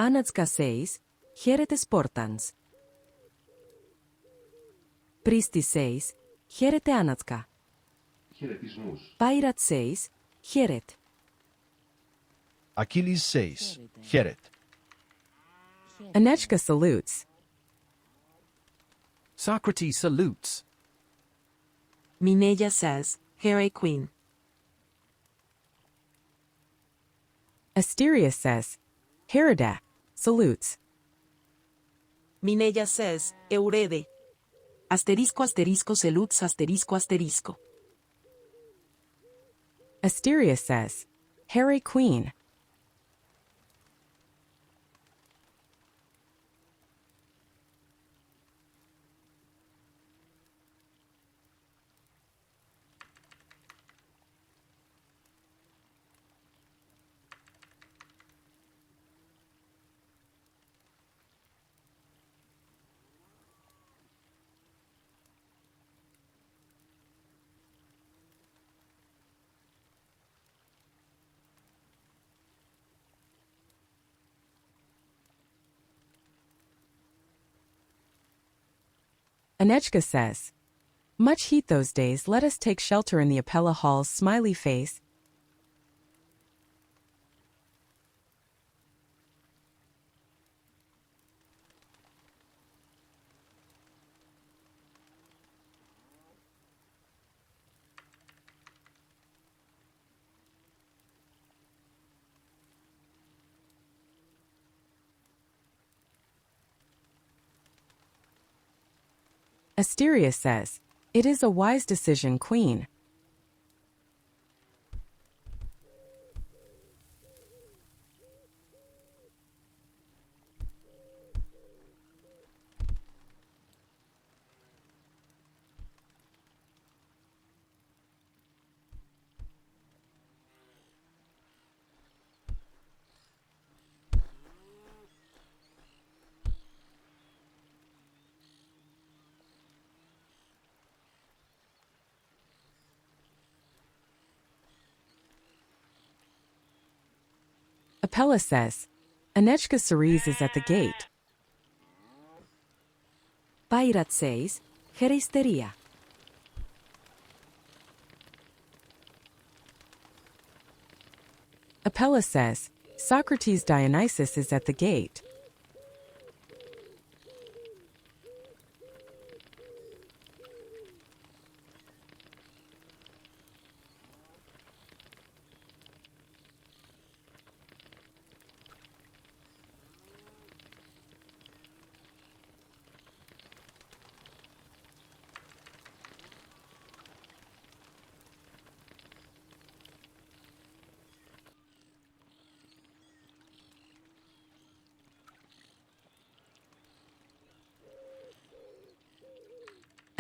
Anejka says, Χαίρετε Spartans. Priestis says, Χαίρετε Anejka. Χαιρετισμούς. Pyrrhat says, Χαίρετε. Achilles says, Heret. Anejka salutes. Socrates salutes. Mineya says, Here Queen. Asteria says, Herida, salutes. Mineya says, Eurede. Asterisco asterisco salutes asterisco asterisco. Asteria says, Here Queen. Anejka says, Much heat those days, let us take shelter in the Apella hall's smiley face. Asteria says, It is a wise decision, Queen. Apella says, Anejka Ceres is at the gate. Pyrrhat says, Here Asteria. Apella says, Socrates Dionysus is at the gate.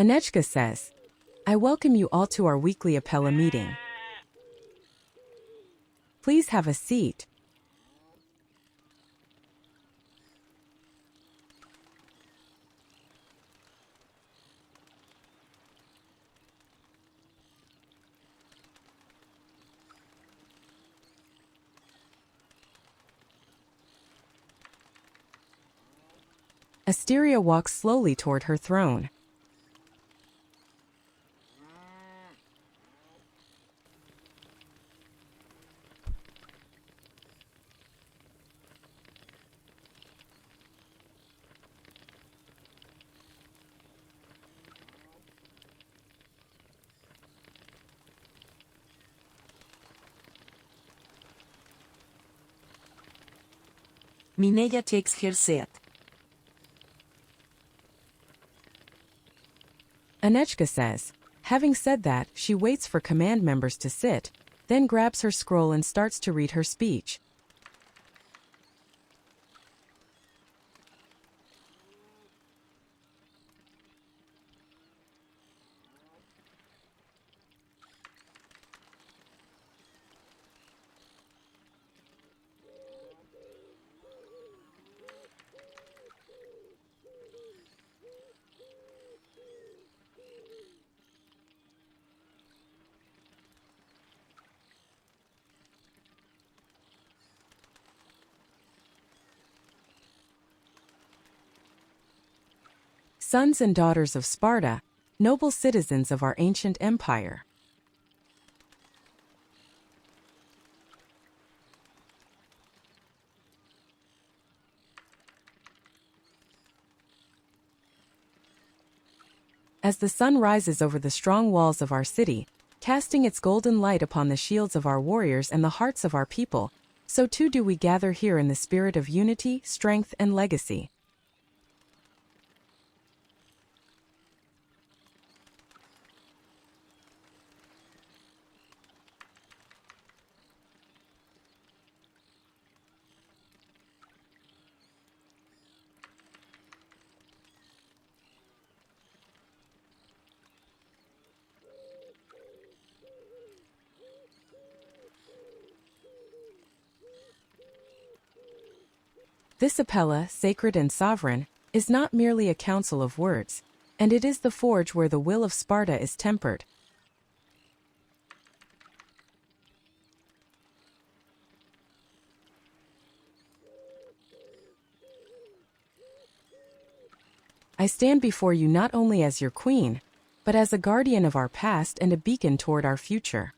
Anejka says, I welcome you all to our weekly Apella meeting. Please have a seat. Asteria walks slowly toward her throne. Mineya takes her seat. Anejka says, having said that, she waits for command members to sit, then grabs her scroll and starts to read her speech. sons and daughters of Sparta, noble citizens of our ancient empire. As the sun rises over the strong walls of our city, casting its golden light upon the shields of our warriors and the hearts of our people, so too do we gather here in the spirit of unity, strength, and legacy. This Apella, sacred and sovereign, is not merely a council of words, and it is the forge where the will of Sparta is tempered. I stand before you not only as your queen, but as a guardian of our past and a beacon toward our future.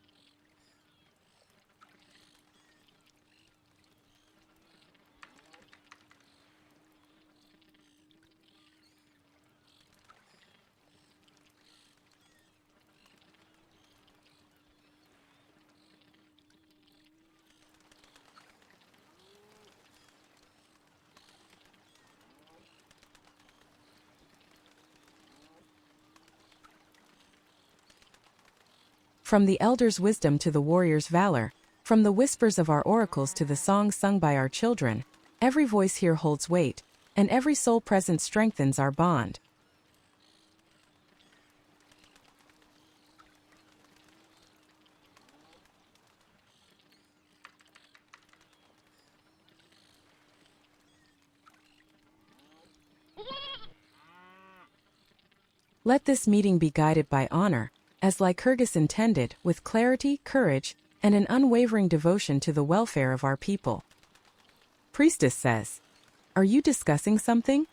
From the elders' wisdom to the warriors' valor, from the whispers of our oracles to the songs sung by our children, every voice here holds weight, and every soul present strengthens our bond. Let this meeting be guided by honor, as Lycurgus intended, with clarity, courage, and an unwavering devotion to the welfare of our people. Priestess says, "Are you discussing something?"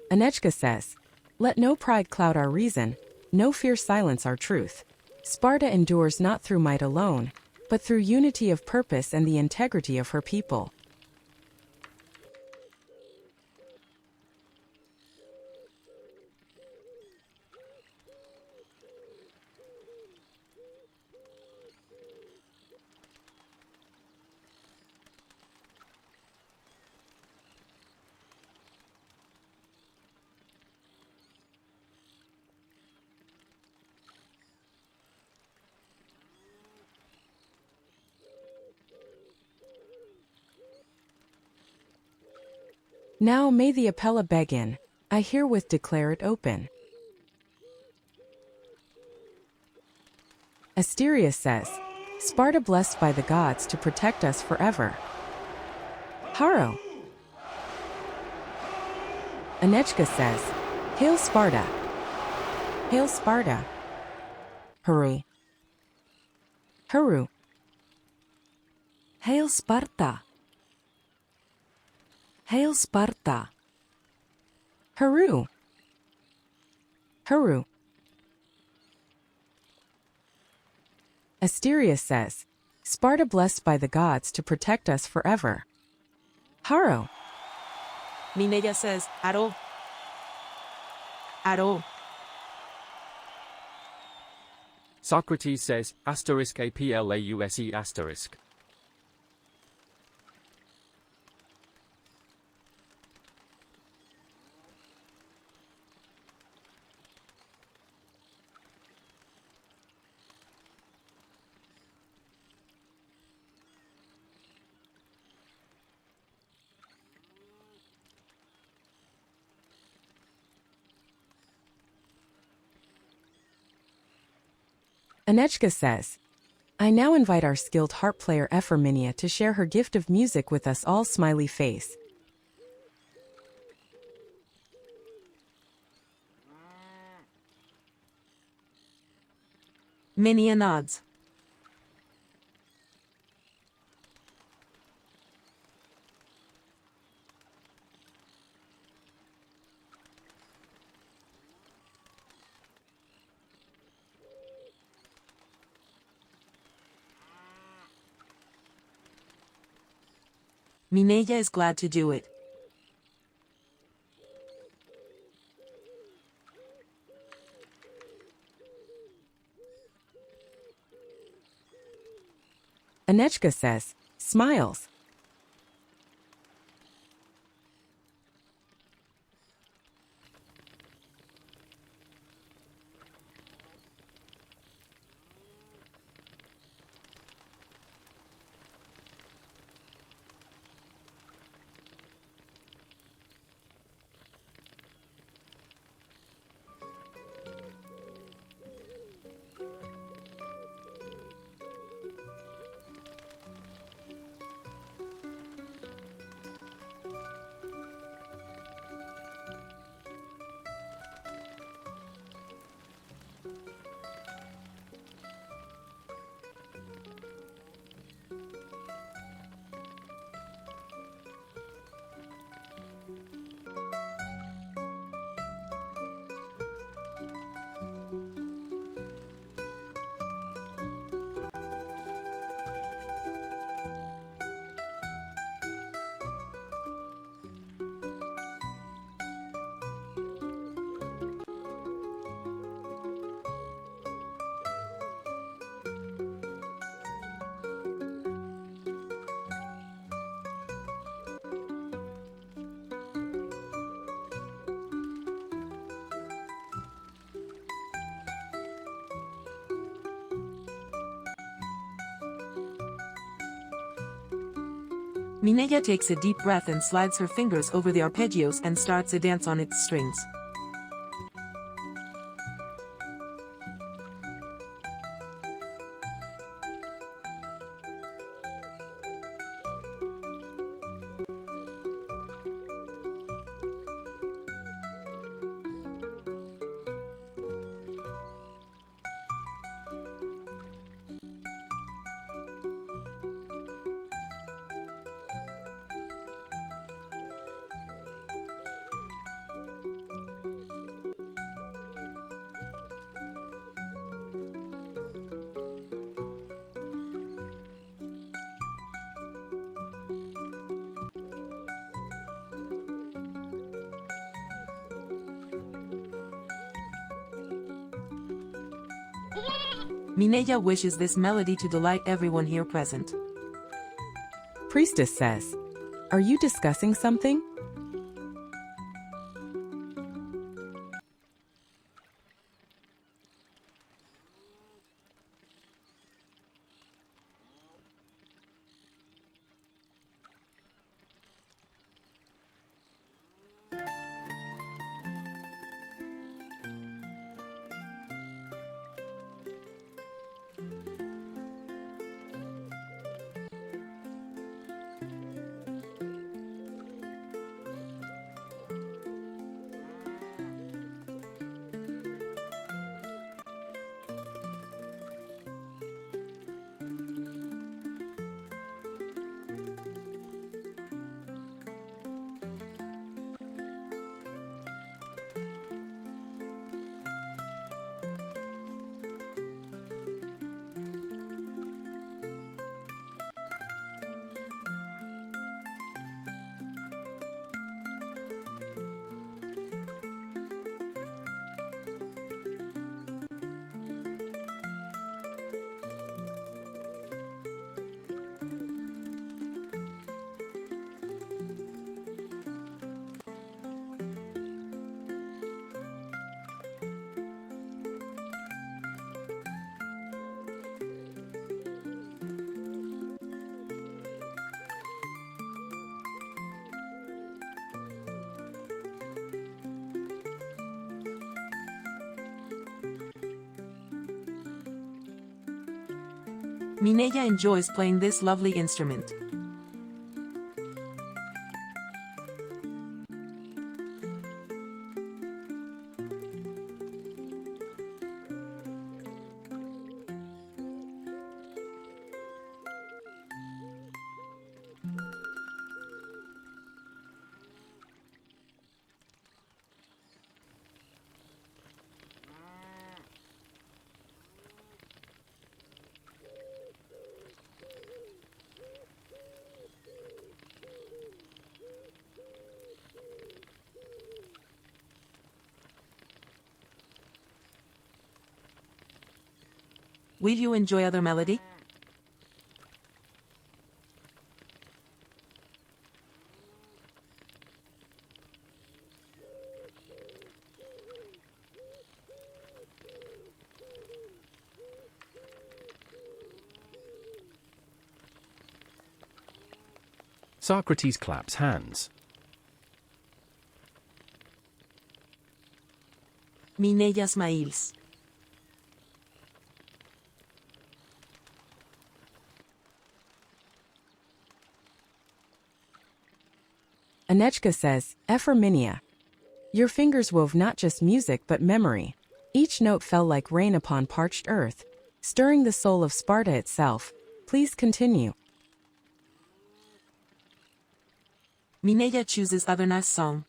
Anejka says, "Let no pride cloud our reason, no fear silence our truth. Sparta endures not through might alone, but through unity of purpose and the integrity of her people." Now may the Apella begin, I herewith declare it open. Asteria says, "Sparta blessed by the gods to protect us forever." Haro. Anejka says, "Hail Sparta! Hail Sparta!" Hurry. Huru. Hail Sparta! Hail Sparta! Huru. Huru. Asteria says, "Sparta blessed by the gods to protect us forever." Haro. Mineya says, Aro. Aro. Socrates says, *Aplause*. Anejka says, I now invite our skilled harp player Ephor Mineya to share her gift of music with us all. Smiley face. Mineya nods. Mineya is glad to do it. Anejka says, smiles. Mineya takes a deep breath and slides her fingers over the arpeggios and starts a dance on its strings. Mineya wishes this melody to delight everyone here present. Priestess says, are you discussing something? Mineya enjoys playing this lovely instrument. Will you enjoy other melody? Socrates claps hands. Mineya smiles. Anejka says, Ephor Mineya. Your fingers wove not just music but memory. Each note fell like rain upon parched earth, stirring the soul of Sparta itself. Please continue. Mineya chooses other nice song.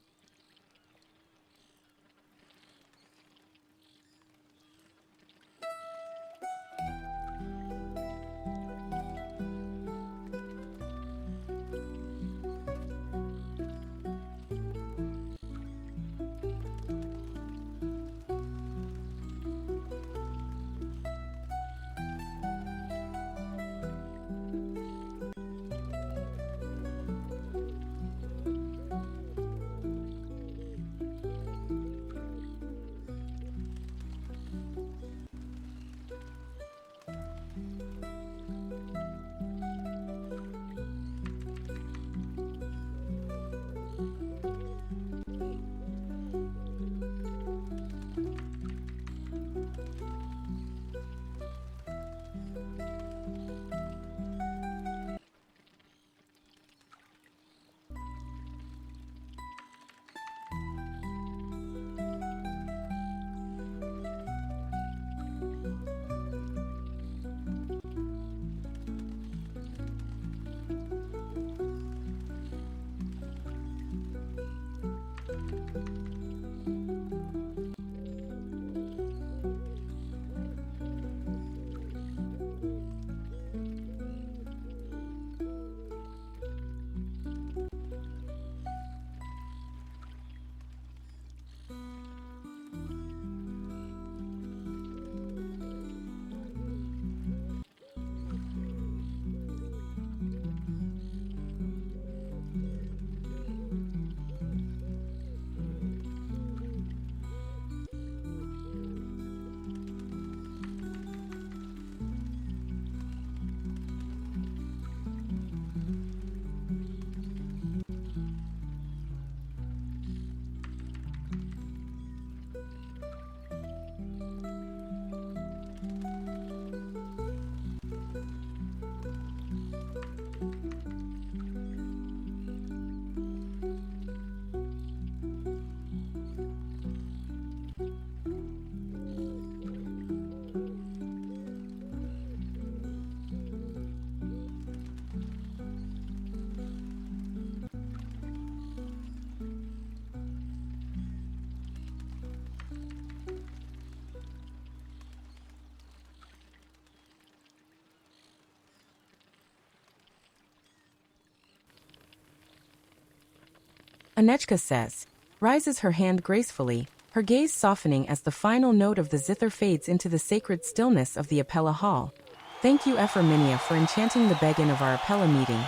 Anejka says, raises her hand gracefully, her gaze softening as the final note of the zither fades into the sacred stillness of the Apella hall. Thank you, Ephor Mineya, for enchanting the begin of our Apella meeting.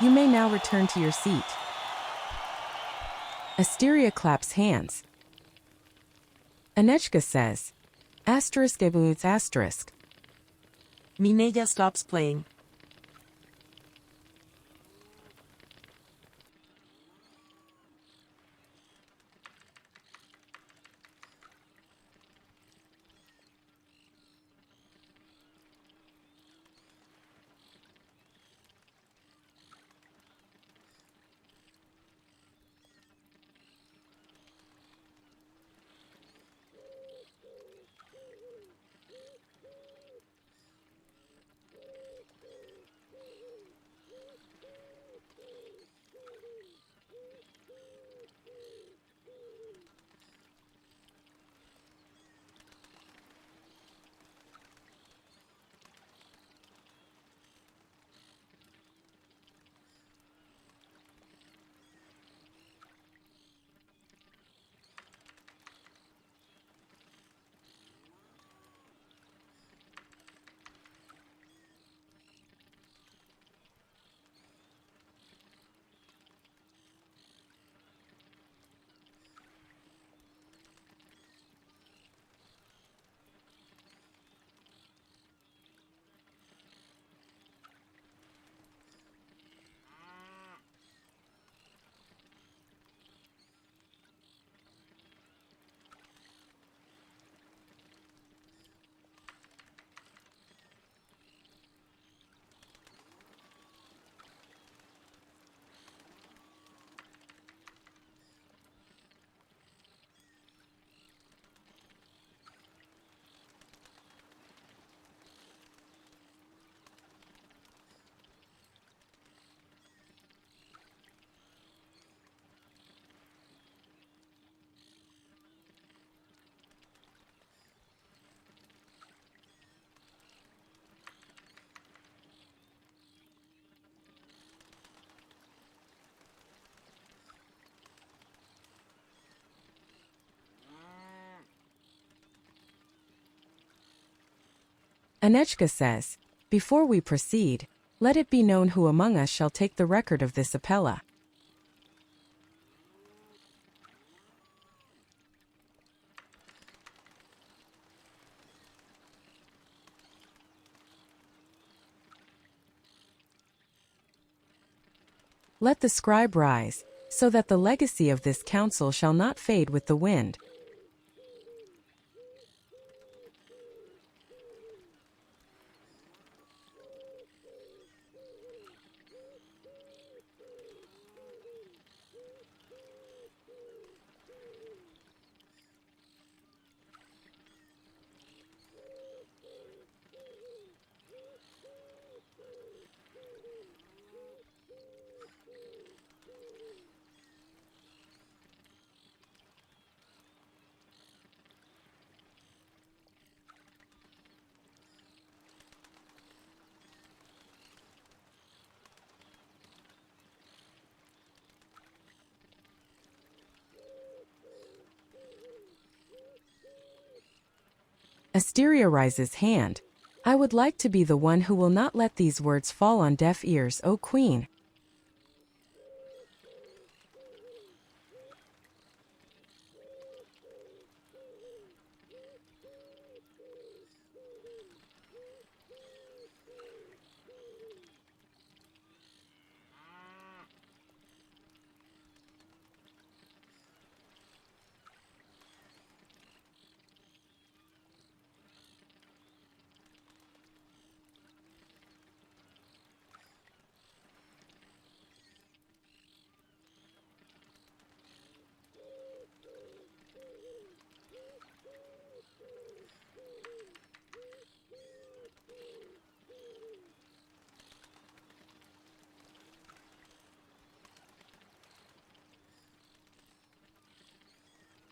You may now return to your seat. Asteria claps hands. Anejka says, *****. Mineya stops playing. Anejka says, before we proceed, let it be known who among us shall take the record of this Apella. Let the scribe rise, so that the legacy of this council shall not fade with the wind. Asteria raises hand. I would like to be the one who will not let these words fall on deaf ears, O Queen.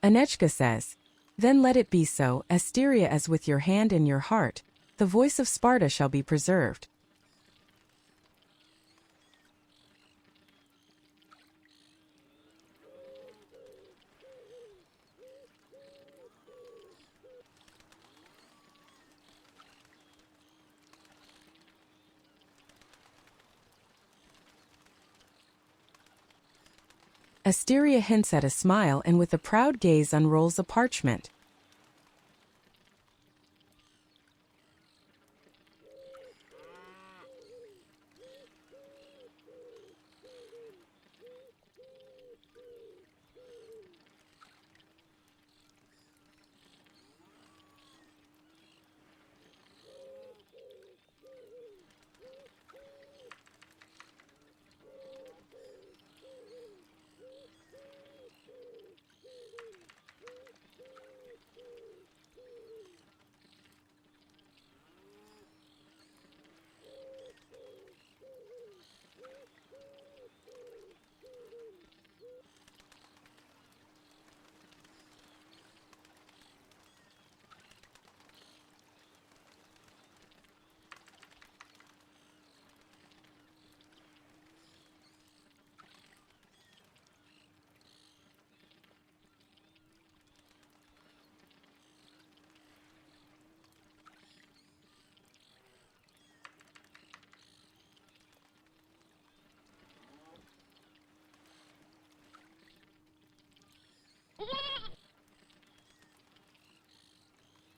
Anejka says, then let it be so, Asteria, as with your hand in your heart, the voice of Sparta shall be preserved. Asteria hints at a smile and with a proud gaze unrolls a parchment.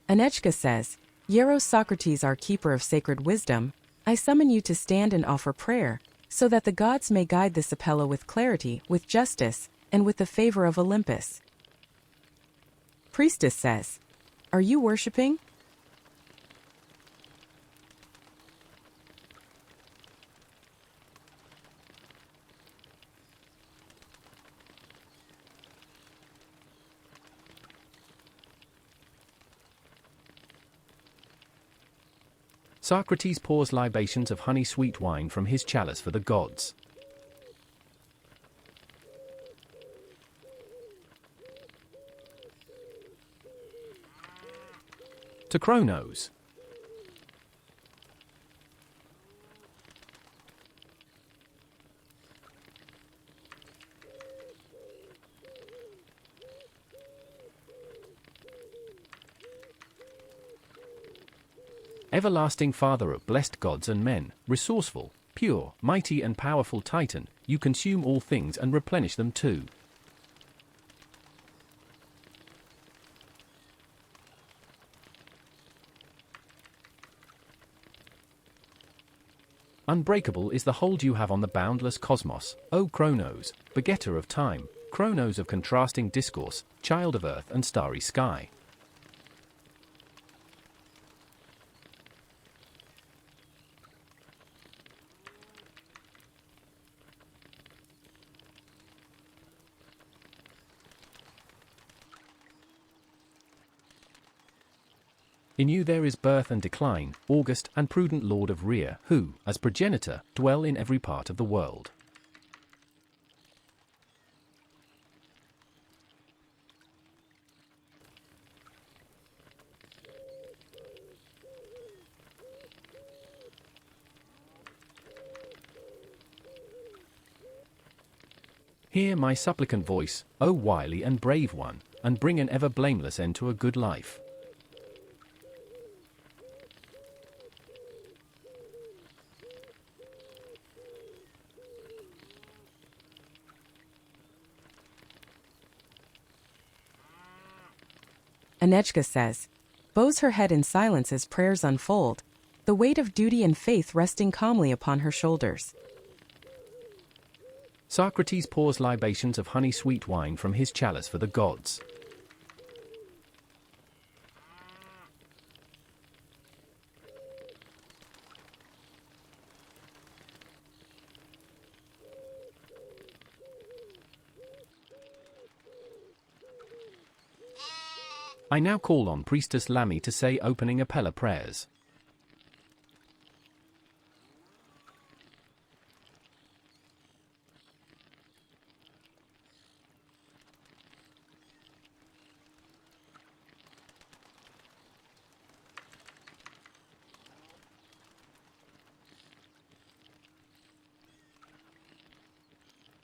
Anejka says, Hieros, Socrates, our keeper of sacred wisdom, I summon you to stand and offer prayer, so that the gods may guide this Apella with clarity, with justice, and with the favor of Olympus. Priestess says, are you worshipping? Socrates pours libations of honey-sweet wine from his chalice for the gods. To Kronos. Everlasting Father of blessed gods and men, resourceful, pure, mighty and powerful Titan, you consume all things and replenish them too. Unbreakable is the hold you have on the boundless cosmos, O Chronos, begetter of time, Chronos of contrasting discourse, child of earth and starry sky. In you there is birth and decline, august and prudent lord of Rhea, who, as progenitor, dwell in every part of the world. Hear my supplicant voice, O wily and brave one, and bring an ever blameless end to a good life. Anejka says, bows her head in silence as prayers unfold, the weight of duty and faith resting calmly upon her shoulders. Socrates pours libations of honey-sweet wine from his chalice for the gods. I now call on Priestess Lamy to say opening Apella prayers.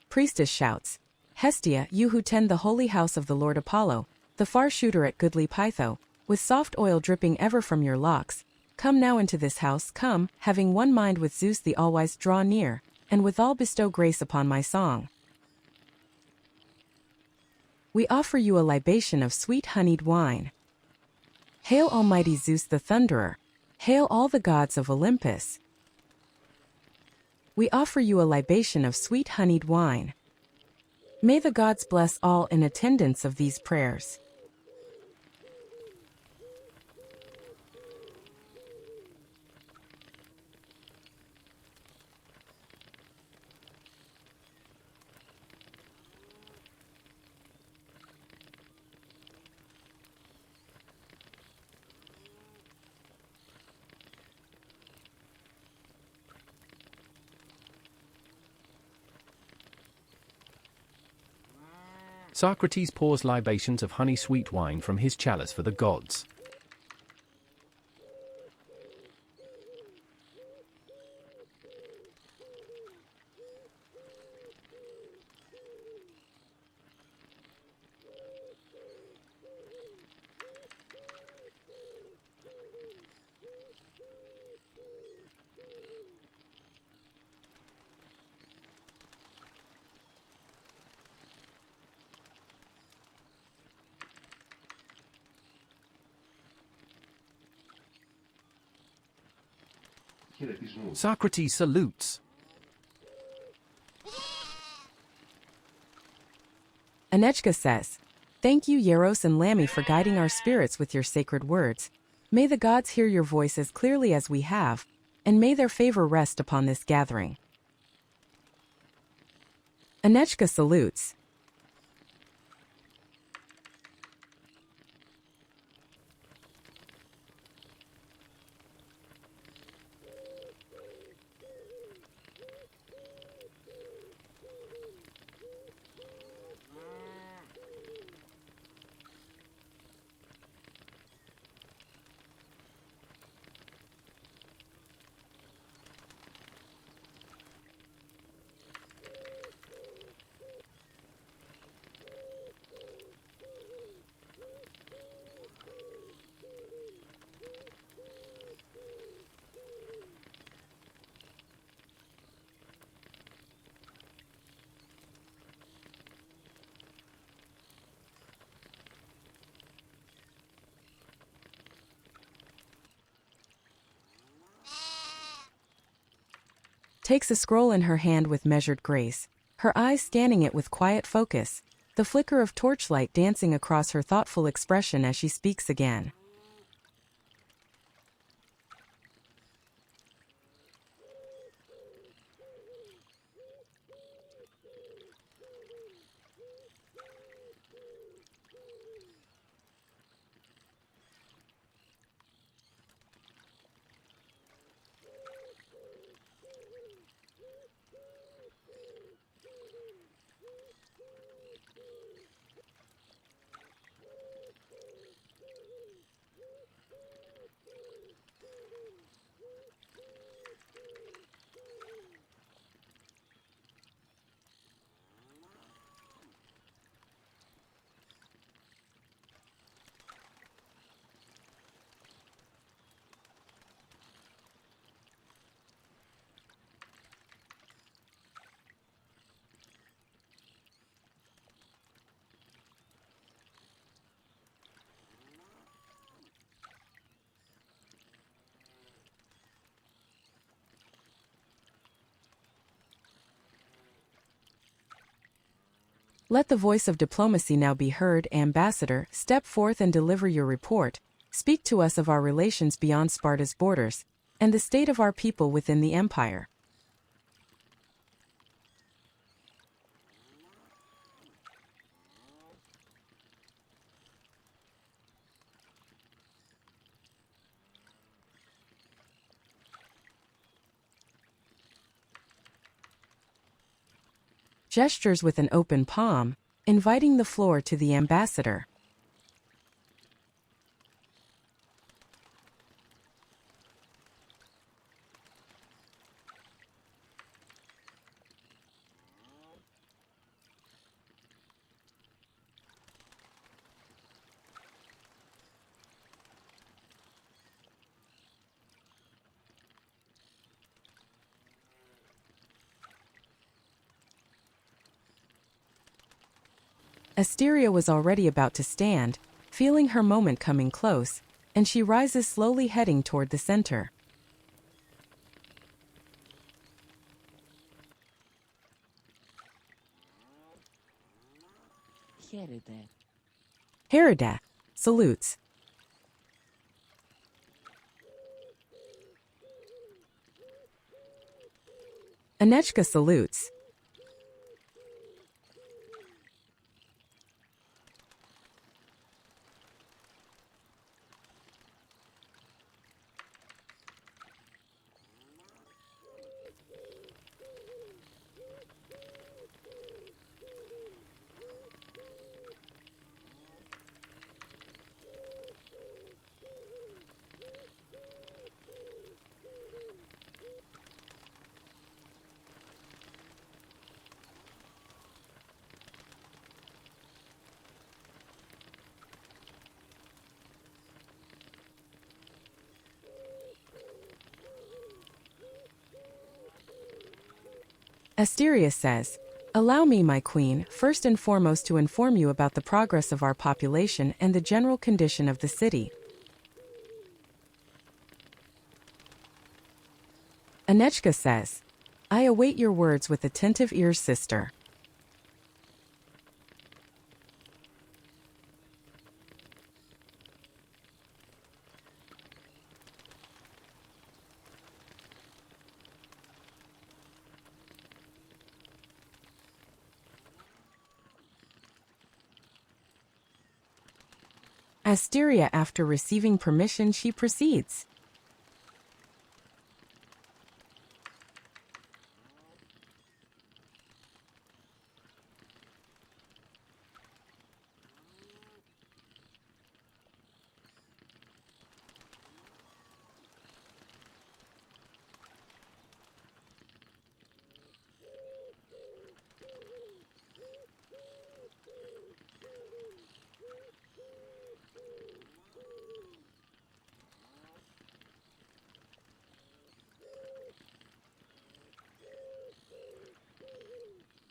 Priestess shouts, Hestia, you who tend the holy house of the Lord Apollo, the far shooter at goodly Pytho, with soft oil dripping ever from your locks, come now into this house, come, having one mind with Zeus the all-wise, draw near, and withal bestow grace upon my song. We offer you a libation of sweet honeyed wine. Hail Almighty Zeus the Thunderer, hail all the gods of Olympus. We offer you a libation of sweet honeyed wine. May the gods bless all in attendance of these prayers. Socrates pours libations of honey-sweet wine from his chalice for the gods. Χαιρετισμούς. Socrates salutes. Anejka says, thank you Hieros and Lamy for guiding our spirits with your sacred words. May the gods hear your voice as clearly as we have, and may their favor rest upon this gathering. Anejka salutes. takes a scroll in her hand with measured grace, her eyes scanning it with quiet focus, the flicker of torchlight dancing across her thoughtful expression as she speaks again. Let the voice of diplomacy now be heard, Ambassador. Step forth and deliver your report. Speak to us of our relations beyond Sparta's borders, and the state of our people within the empire. Gestures with an open palm, inviting the floor to the ambassador. Asteria was already about to stand, feeling her moment coming close, and she rises slowly heading toward the center. Herida salutes. Anejka salutes. Asteria says, "Allow me, my queen, first and foremost to inform you about the progress of our population and the general condition of the city." Anejka says, "I await your words with attentive ears, sister." Asteria, after receiving permission, she proceeds.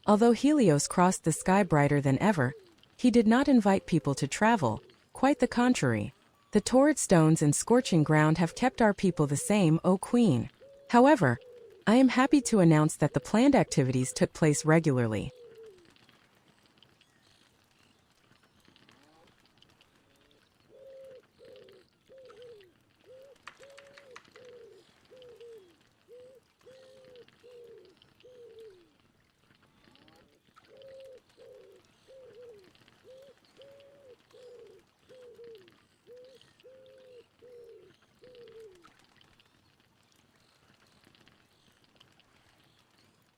Although Helios crossed the sky brighter than ever, he did not invite people to travel, quite the contrary. The torrid stones and scorching ground have kept our people the same, O Queen. However, I am happy to announce that the planned activities took place regularly.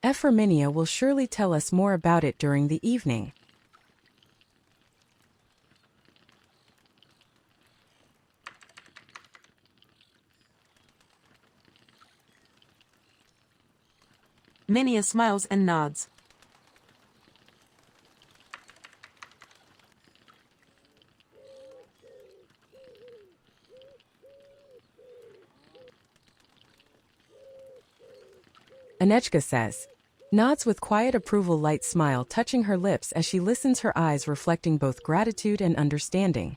Ephor Mineya will surely tell us more about it during the evening. Mineya smiles and nods. Anejka says, nods with quiet approval, light smile touching her lips as she listens, her eyes reflecting both gratitude and understanding.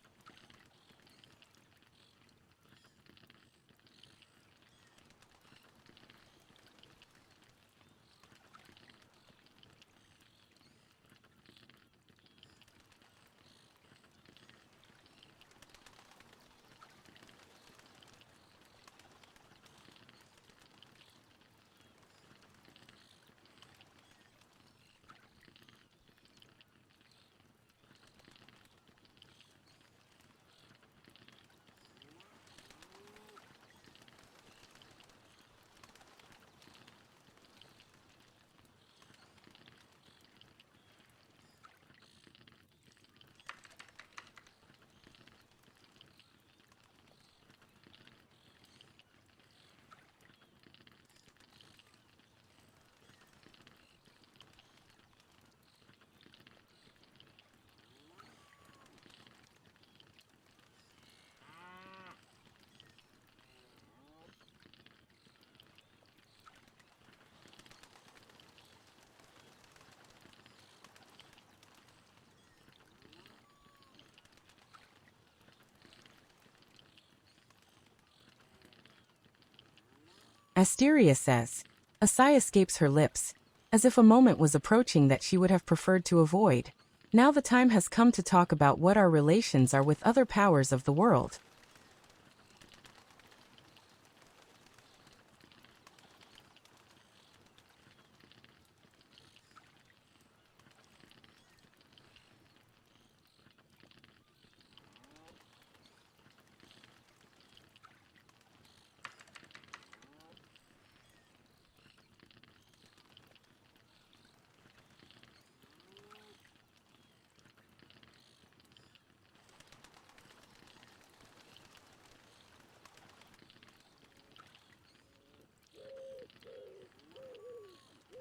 Asteria says, a sigh escapes her lips, as if a moment was approaching that she would have preferred to avoid. Now the time has come to talk about what our relations are with other powers of the world.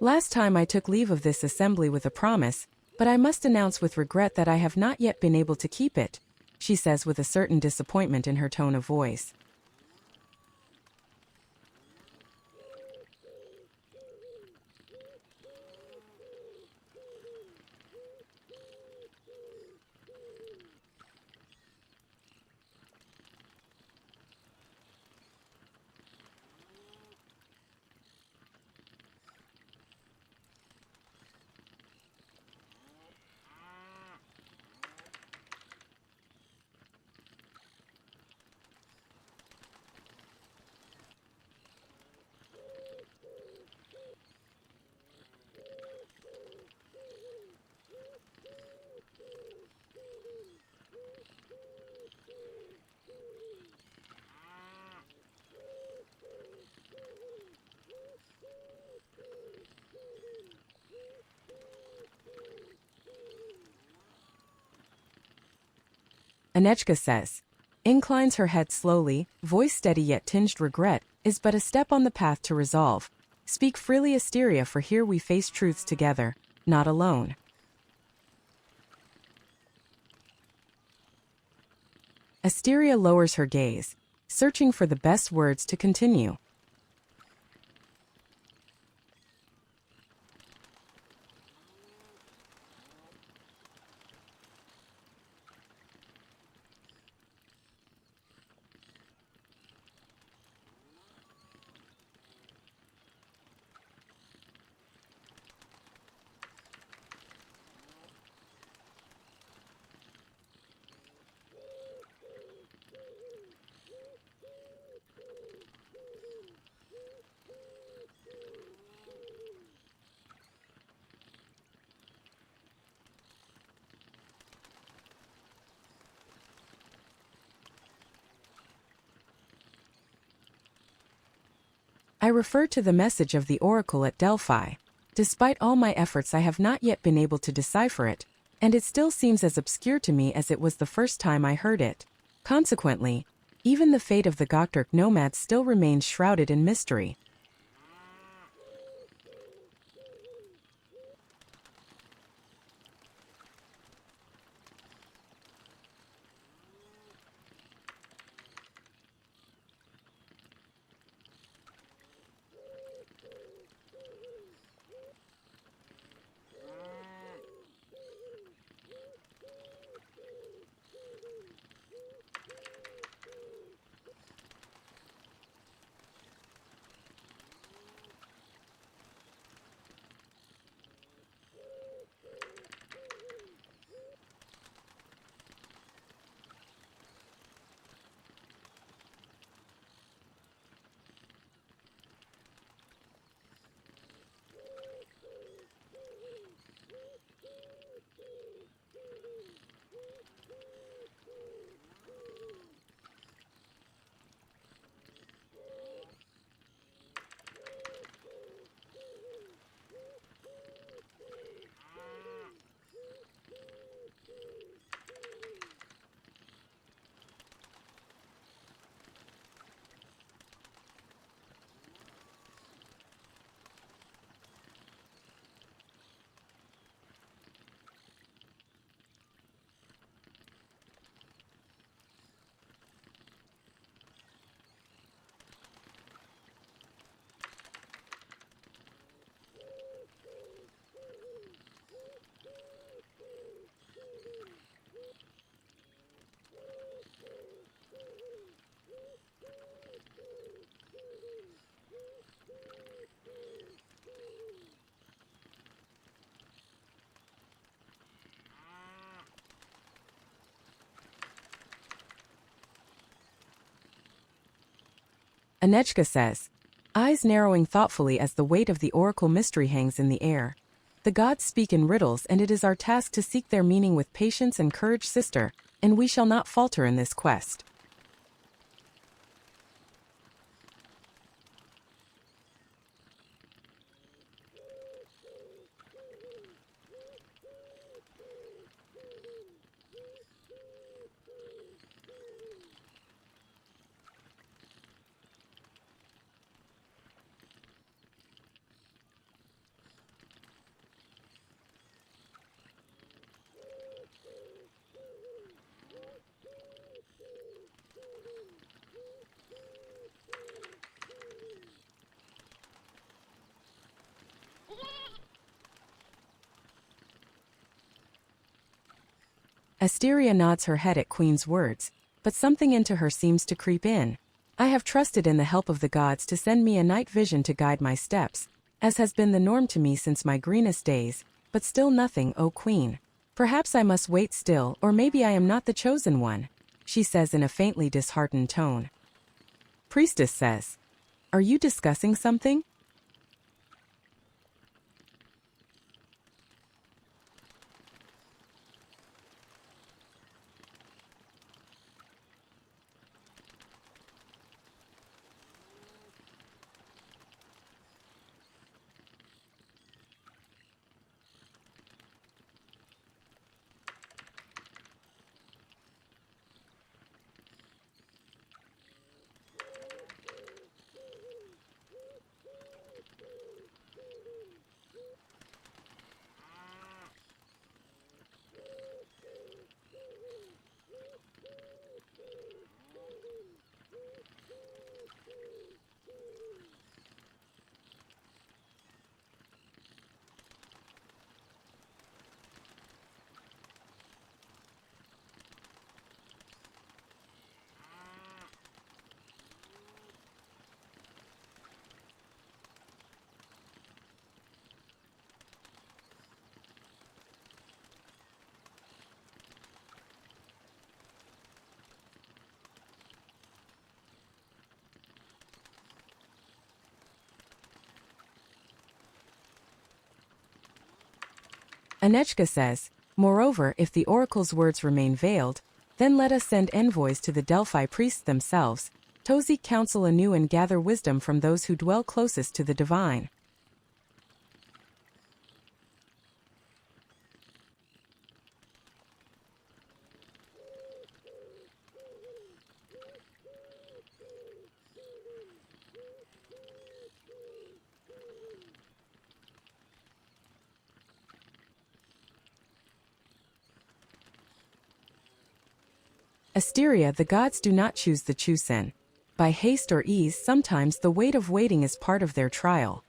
Last time I took leave of this assembly with a promise, but I must announce with regret that I have not yet been able to keep it, she says with a certain disappointment in her tone of voice. Anejka says, inclines her head slowly, voice steady yet tinged regret, is but a step on the path to resolve. Speak freely, Asteria, for here we face truths together, not alone. Asteria lowers her gaze, searching for the best words to continue. I refer to the message of the oracle at Delphi. Despite all my efforts, I have not yet been able to decipher it, and it still seems as obscure to me as it was the first time I heard it. Consequently, even the fate of the Gokturk nomads still remains shrouded in mystery. Anejka says, eyes narrowing thoughtfully as the weight of the oracle mystery hangs in the air. The gods speak in riddles, and it is our task to seek their meaning with patience and courage, sister, and we shall not falter in this quest. Asteria nods her head at Queen's words, but something into her seems to creep in. I have trusted in the help of the gods to send me a night vision to guide my steps, as has been the norm to me since my greenest days, but still nothing, O Queen. Perhaps I must wait still, or maybe I am not the chosen one, she says in a faintly disheartened tone. Priestess says, are you discussing something? Anejka says, moreover, if the oracle's words remain veiled, then let us send envoys to the Delphi priests themselves, To seek counsel anew and gather wisdom from those who dwell closest to the divine. Asteria, the gods do not choose the chosen. By haste or ease, sometimes the weight of waiting is part of their trial.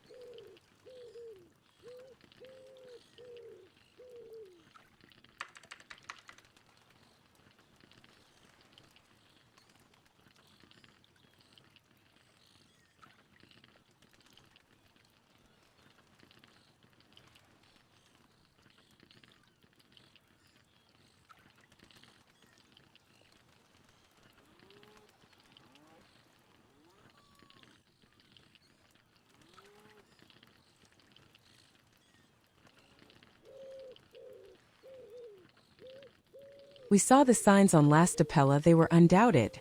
We saw the signs on last Apella, they were undoubted.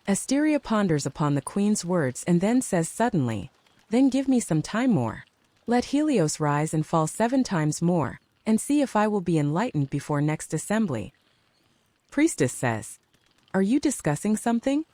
Asteria ponders upon the queen's words and then says suddenly, "Then give me some time more. Let Helios rise and fall 7 times more, and see if I will be enlightened before next assembly." Priestess says, "Are you discussing something?"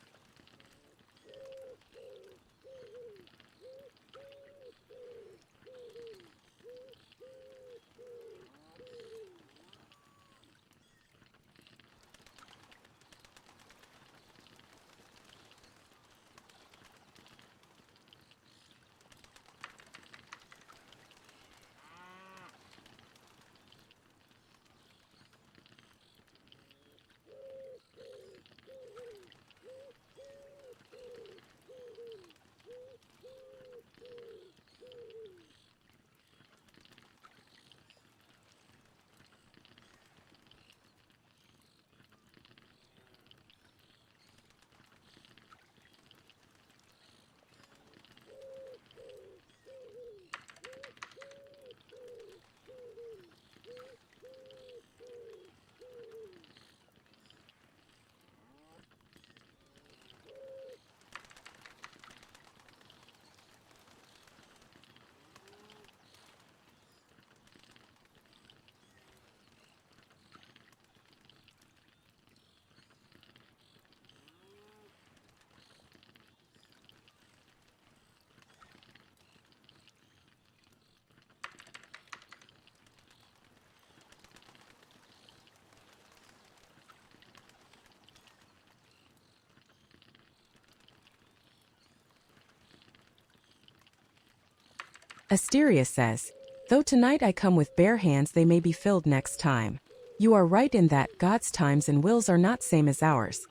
Asteria says, "Though tonight I come with bare hands, they may be filled next time. You are right in that God's times and wills are not same as ours."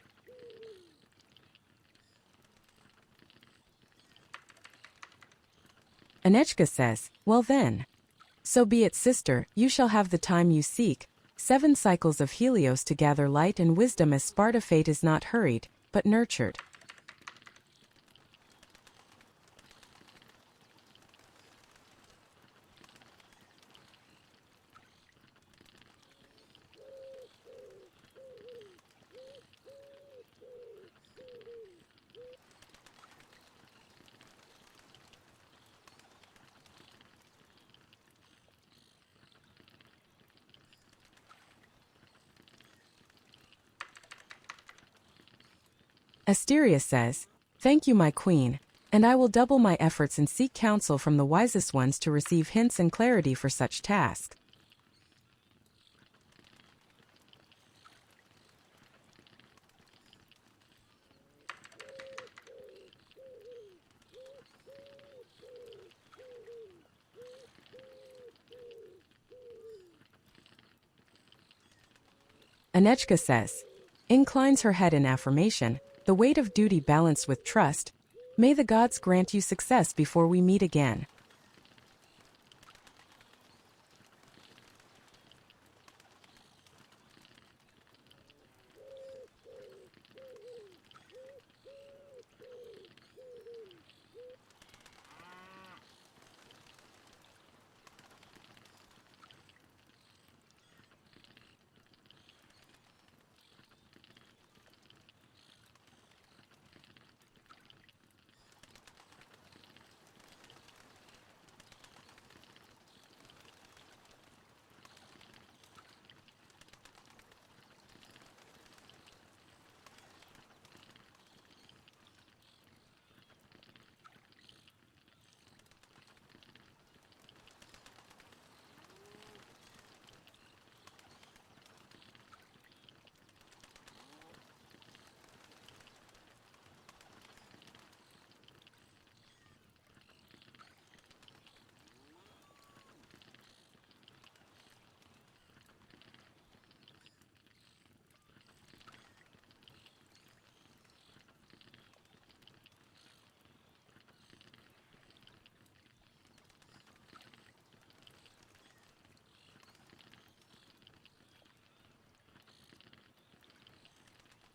Anejka says, "Well then. So be it, sister, you shall have the time you seek, 7 cycles of Helios to gather light and wisdom, as Sparta fate is not hurried, but nurtured." Asteria says, "Thank you, my queen, and I will double my efforts and seek counsel from the wisest ones to receive hints and clarity for such tasks. Anejka says, inclines her head in affirmation, the weight of duty balanced with trust. May the gods grant you success before we meet again.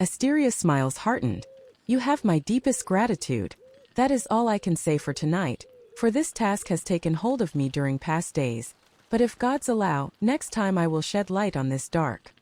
Asteria smiles heartened. You have my deepest gratitude. That is all I can say for tonight, for this task has taken hold of me during past days. But if gods allow, next time I will shed light on this dark.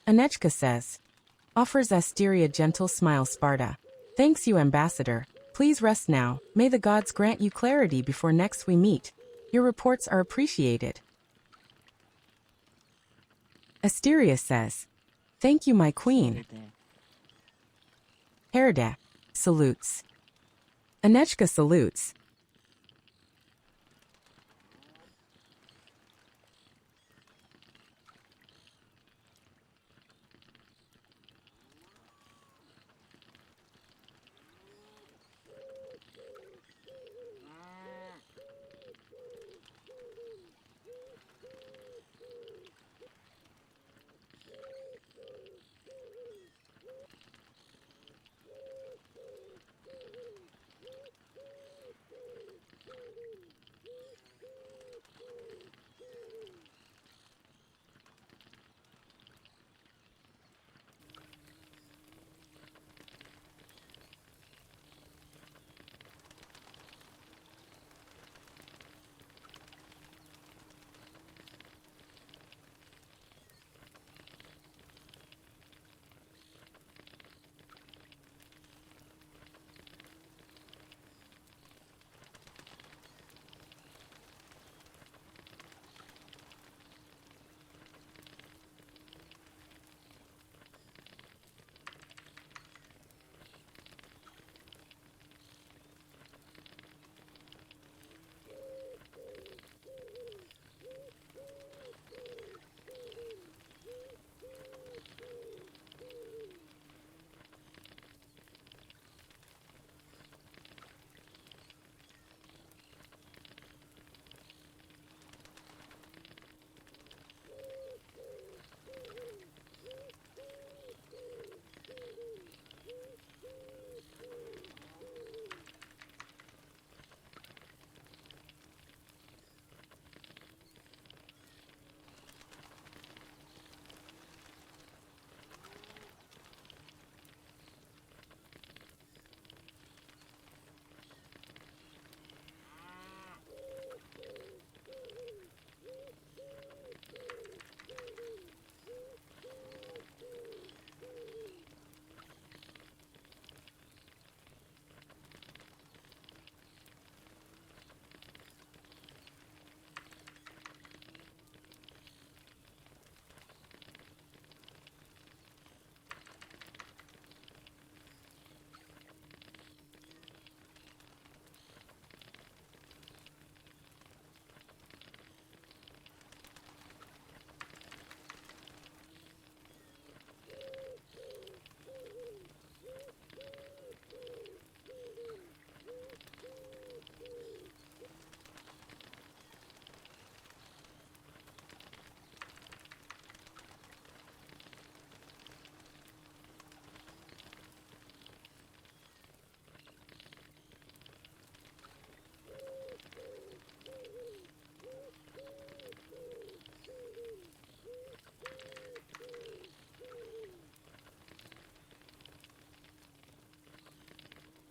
Anejka says, offers Asteria gentle smile. Sparta. Thanks you, Ambassador. Please rest now. May the gods grant you clarity before next we meet. Your reports are appreciated. Asteria says, thank you, my queen. Herda salutes. Anejka salutes.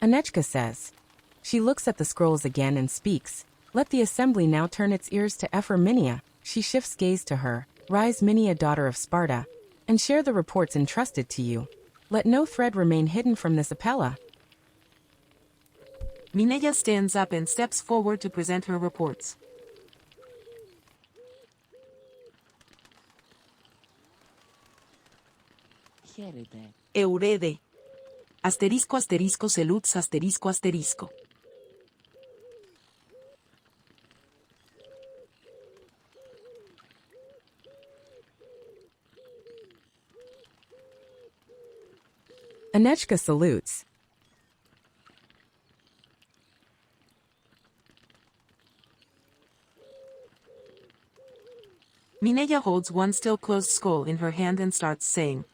Anejka says. She looks at the scrolls again and speaks. Let the assembly now turn its ears to Ephor Mineya. She shifts gaze to her. Rise, Mineya, daughter of Sparta, and share the reports entrusted to you. Let no thread remain hidden from this Apella. Mineya stands up and steps forward to present her reports. Eurede. Asterisco asterisco seluts asterisco asterisco. Anejka salutes. Mineya holds one still closed scroll in her hand and starts saying.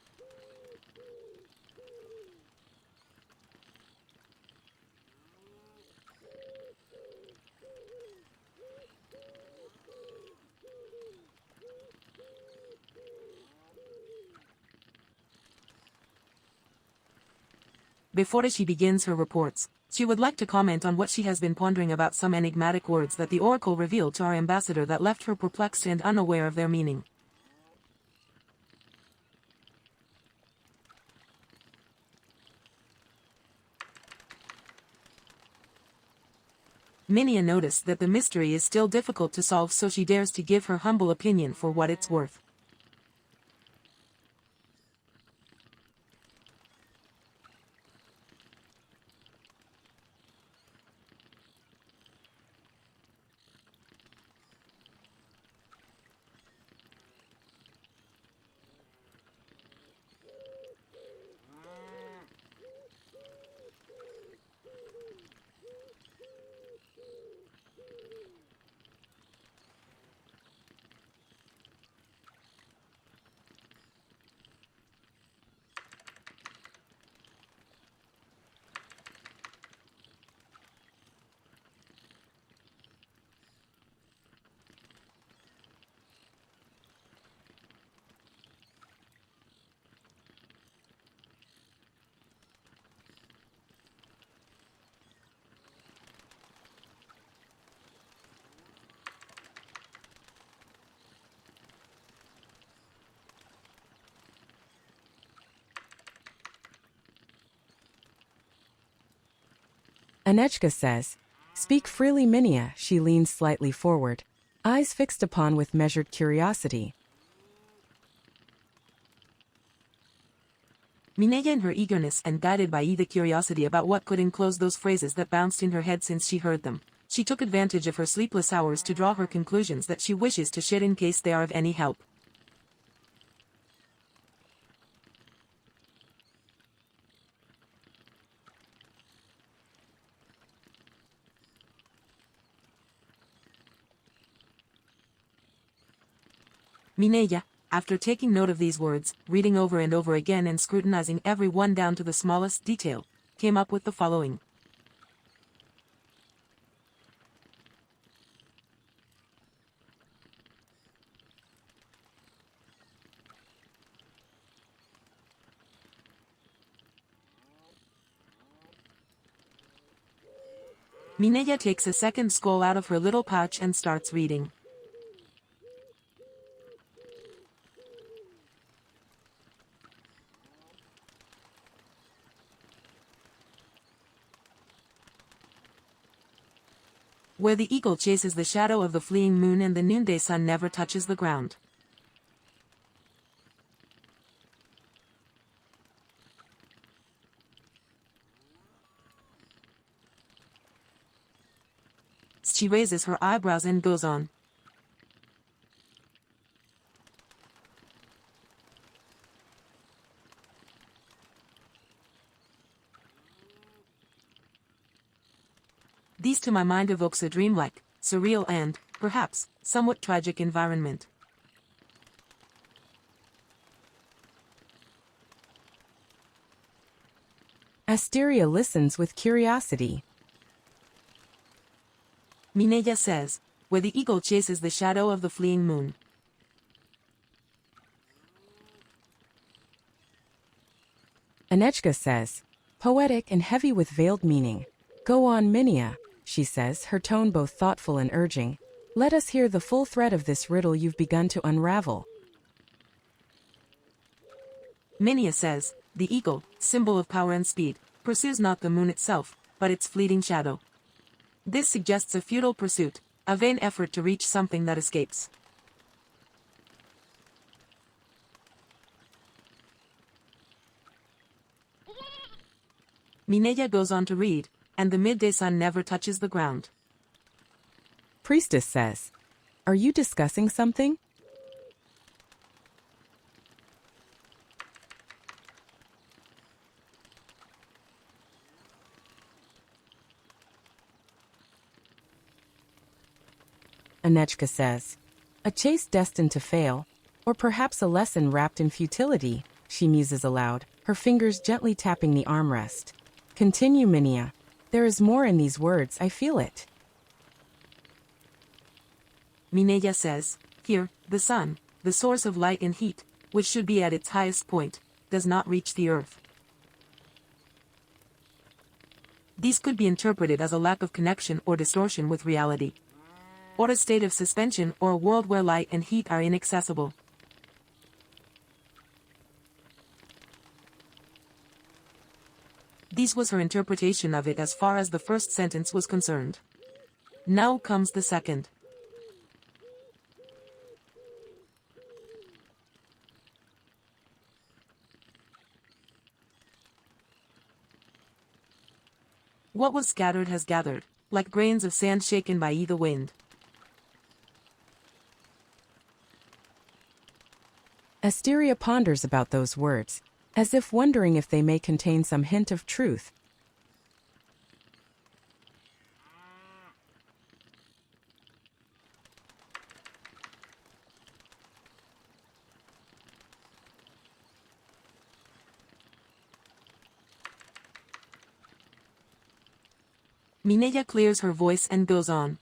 Before she begins her reports, she would like to comment on what she has been pondering about some enigmatic words that the oracle revealed to our ambassador that left her perplexed and unaware of their meaning. Mineya noticed that the mystery is still difficult to solve, so she dares to give her humble opinion for what it's worth. Anejka says. Speak freely, Mineya. She leans slightly forward, eyes fixed upon with measured curiosity. Mineya, in her eagerness and guided by the curiosity about what could enclose those phrases that bounced in her head since she heard them, she took advantage of her sleepless hours to draw her conclusions that she wishes to share in case they are of any help. Mineya, after taking note of these words, reading over and over again and scrutinizing every one down to the smallest detail, came up with the following. Mineya takes a second scroll out of her little pouch and starts reading. Where the eagle chases the shadow of the fleeing moon and the noonday sun never touches the ground. She raises her eyebrows and goes on. These to my mind evokes a dreamlike, surreal and, perhaps, somewhat tragic environment. Asteria listens with curiosity. Mineya says, where the eagle chases the shadow of the fleeing moon. Anejka says. poetic and heavy with veiled meaning. Go on, Mineya, she says, her tone both thoughtful and urging. Let us hear the full thread of this riddle you've begun to unravel. Mineya says, the eagle, symbol of power and speed, pursues not the moon itself, but its fleeting shadow. This suggests a futile pursuit, a vain effort to reach something that escapes. Mineya goes on to read, and the midday sun never touches the ground. Priestess says, are you discussing something? Anejka says, a chase destined to fail, or perhaps a lesson wrapped in futility, she muses aloud, her fingers gently tapping the armrest. Continue, Mineya. There is more in these words, I feel it. Mineya says, here, the sun, the source of light and heat, which should be at its highest point, does not reach the earth. These could be interpreted as a lack of connection or distortion with reality, or a state of suspension or a world where light and heat are inaccessible. This was her interpretation of it as far as the first sentence was concerned. Now comes the second. What was scattered has gathered, like grains of sand shaken by the wind. Asteria ponders about those words, as if wondering if they may contain some hint of truth. Mineya clears her voice and goes on.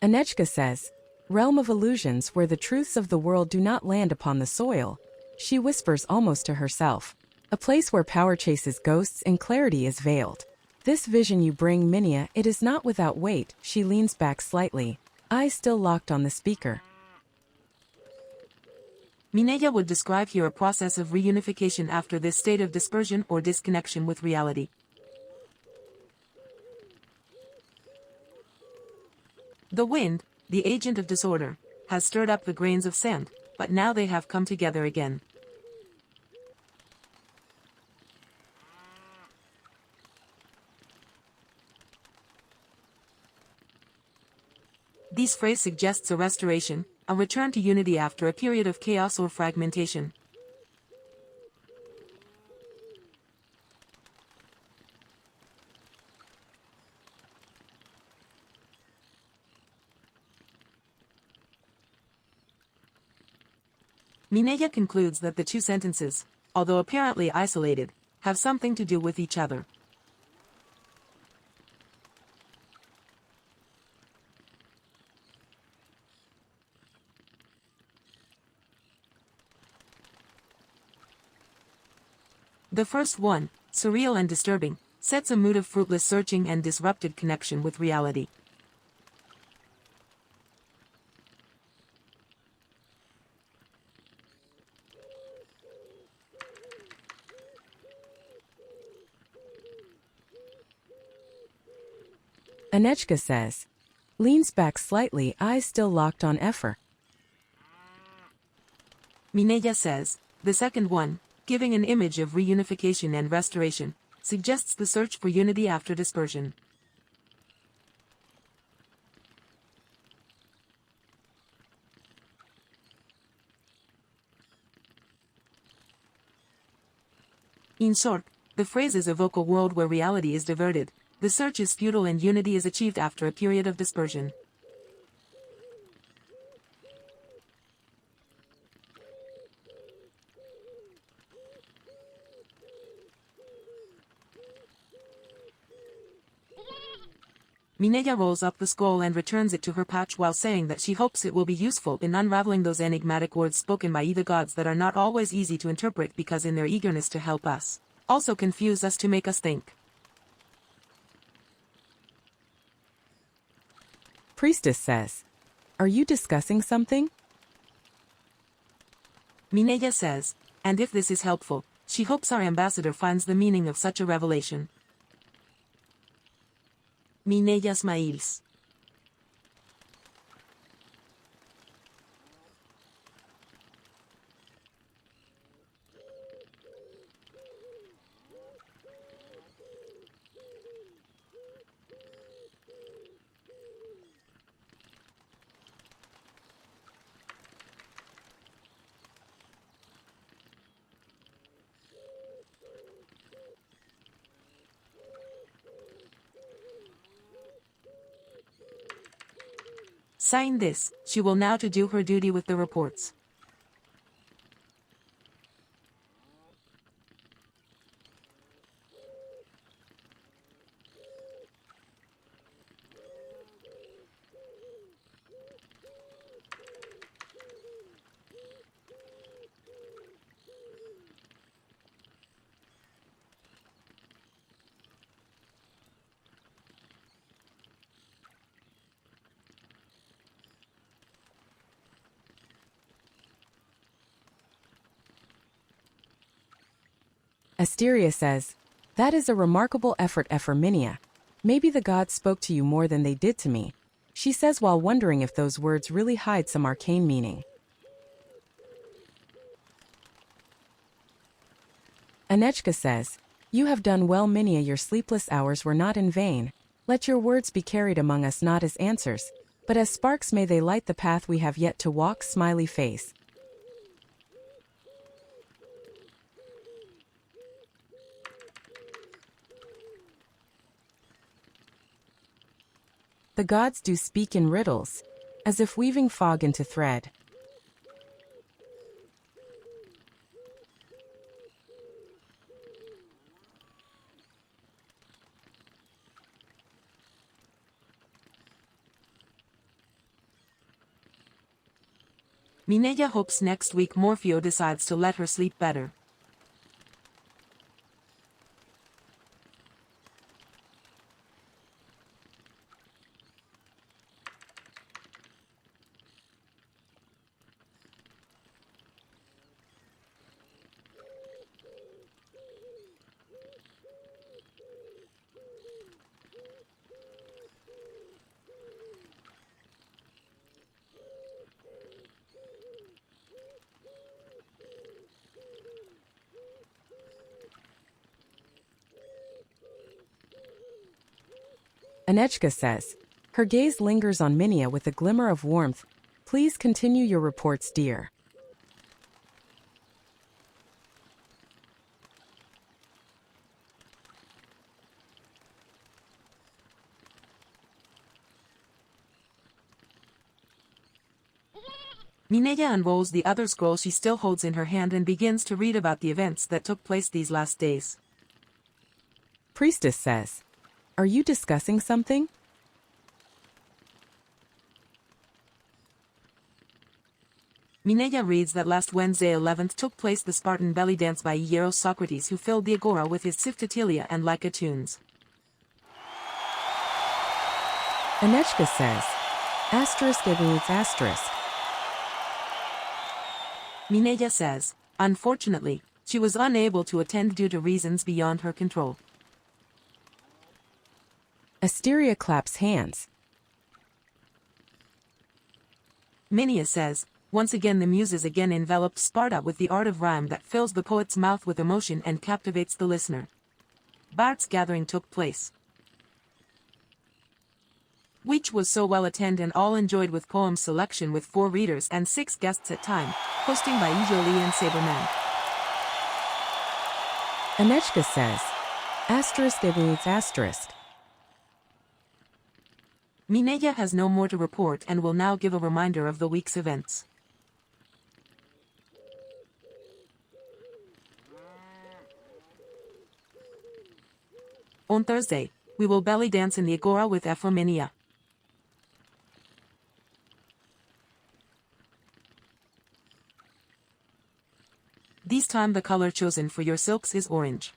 Anejka says, realm of illusions where the truths of the world do not land upon the soil, she whispers almost to herself. A place where power chases ghosts and clarity is veiled. This vision you bring, Mineya, it is not without weight. She leans back slightly, eyes still locked on the speaker. Mineya would describe here a process of reunification after this state of dispersion or disconnection with reality. The wind, the agent of disorder, has stirred up the grains of sand, but now they have come together again. This phrase suggests a restoration, a return to unity after a period of chaos or fragmentation. Mineya concludes that the two sentences, although apparently isolated, have something to do with each other. The first one, surreal and disturbing, sets a mood of fruitless searching and disrupted connection with reality. Anejka says, leans back slightly, eyes still locked on Ephor. Mineya says, the second one, giving an image of reunification and restoration, suggests the search for unity after dispersion. In short, The phrases evoke a world where reality is diverted, the search is futile and unity is achieved after a period of dispersion. Mineya rolls up the scroll and returns it to her pouch while saying that she hopes it will be useful in unraveling those enigmatic words spoken by the gods that are not always easy to interpret because in their eagerness to help us, also confuse us to make us think. Priestess says, "Are you discussing something?" Mineya says, and if this is helpful, she hopes our ambassador finds the meaning of such a revelation. Mineya smiles. Sign this, she will now to do her duty with the reports. Asteria says, "That is a remarkable effort, Ephor Mineya. Maybe the gods spoke to you more than they did to me," she says while wondering if those words really hide some arcane meaning. Anejka says, "You have done well, Mineya. Your sleepless hours were not in vain. Let your words be carried among us not as answers, but as sparks may they light the path we have yet to walk." Smiley face. The gods do speak in riddles, as if weaving fog into thread. Mineya hopes next week Morpheo decides to let her sleep better. Anejka says, her gaze lingers on Mineya with a glimmer of warmth. "Please continue your reports, dear." Mineya unrolls the other scroll she still holds in her hand and begins to read about the events that took place these last days. Priestess says, "Are you discussing something?" Mineya reads that last Wednesday 11th took place the Spartan belly dance by Hieros Socrates, who filled the agora with his Siftetelia and Lyca tunes. Anejka says, *****. Mineya says, unfortunately, she was unable to attend due to reasons beyond her control. Asteria claps hands. Mineya says, once again the muses again enveloped Sparta with the art of rhyme that fills the poet's mouth with emotion and captivates the listener. Bards' gathering took place, which was so well attended and all enjoyed with poem selection with 4 readers and 6 guests at time, hosting by Jolie and Saberman. Anejka says. ****. Mineya has no more to report and will now give a reminder of the week's events. On Thursday, we will belly dance in the Agora with Ephor Mineya. This time the color chosen for your silks is orange.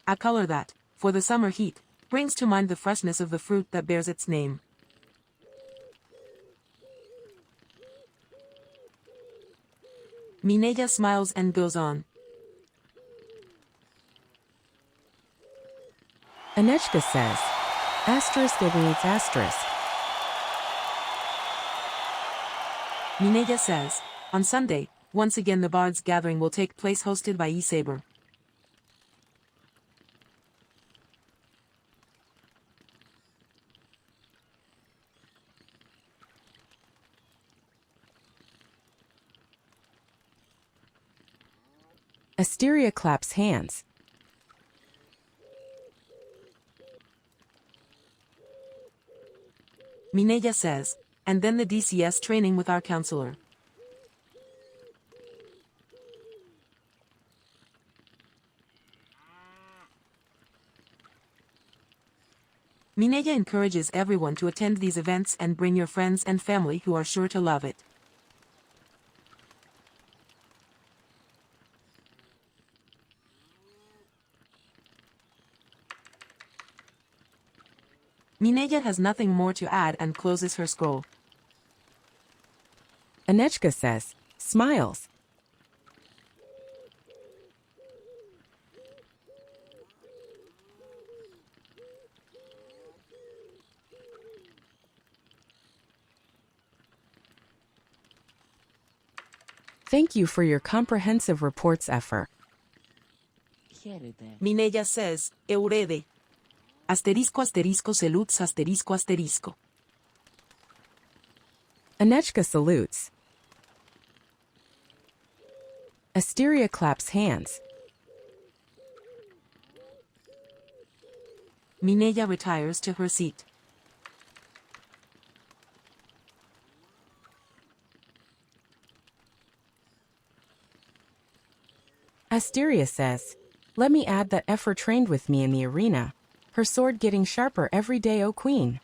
A color that, for the summer heat, brings to mind the freshness of the fruit that bears its name. Mineya smiles and goes on. Anejka says. ****. Mineya says, on Sunday, once again the Bards' gathering will take place hosted by Saber. Asteria claps hands. Mineya says, and then the DCS training with our counselor. Mineya encourages everyone to attend these events and bring your friends and family who are sure to love it. Mineya has nothing more to add and closes her scroll. Anejka says. Smiles. Thank you for your comprehensive reports, Ephor. Mineya says, Eurede. Asterisco asterisco salutes asterisco asterisco. Anejka salutes. Asteria claps hands. Mineya retires to her seat. Asteria says. Let me add that Ephor trained with me in the arena. Her sword getting sharper every day, O Queen.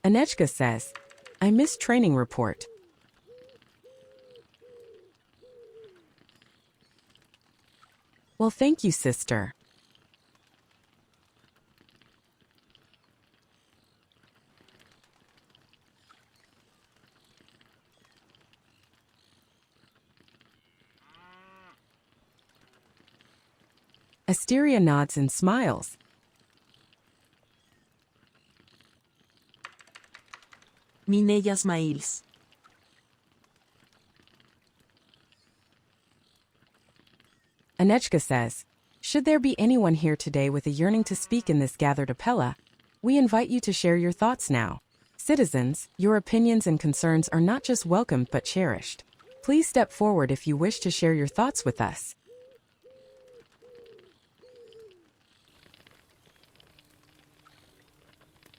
Anejka says. I missed training report. Well, thank you, sister. Asteria nods and smiles. Mineya smiles. Anejka says, should there be anyone here today with a yearning to speak in this gathered Apella, we invite you to share your thoughts now. Citizens, your opinions and concerns are not just welcomed but cherished. Please step forward if you wish to share your thoughts with us.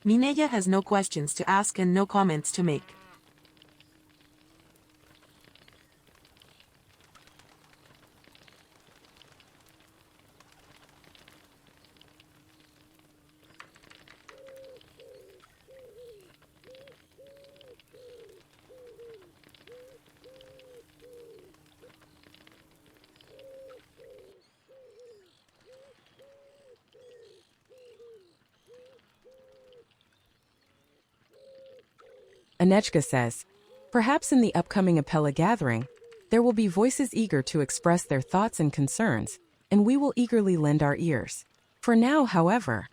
Mineya has no questions to ask and no comments to make. Anejka says, perhaps in the upcoming Apella gathering, there will be voices eager to express their thoughts and concerns, and we will eagerly lend our ears. For now, however,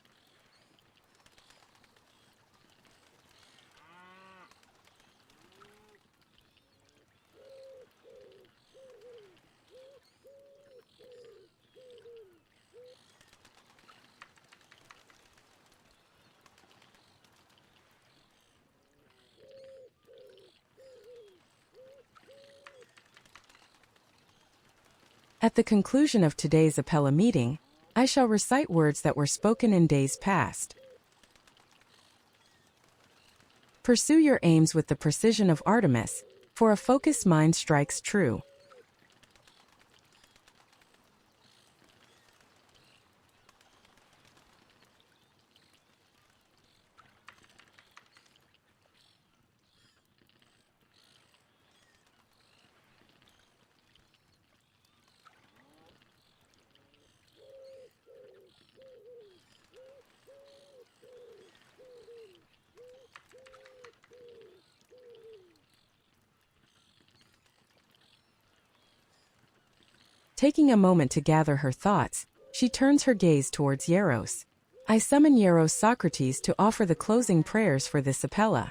At the conclusion of today's Apella meeting, I shall recite words that were spoken in days past. Pursue your aims with the precision of Artemis, for a focused mind strikes true. Taking a moment to gather her thoughts, she turns her gaze towards Hieros. I summon Hieros Socrates to offer the closing prayers for this Apella.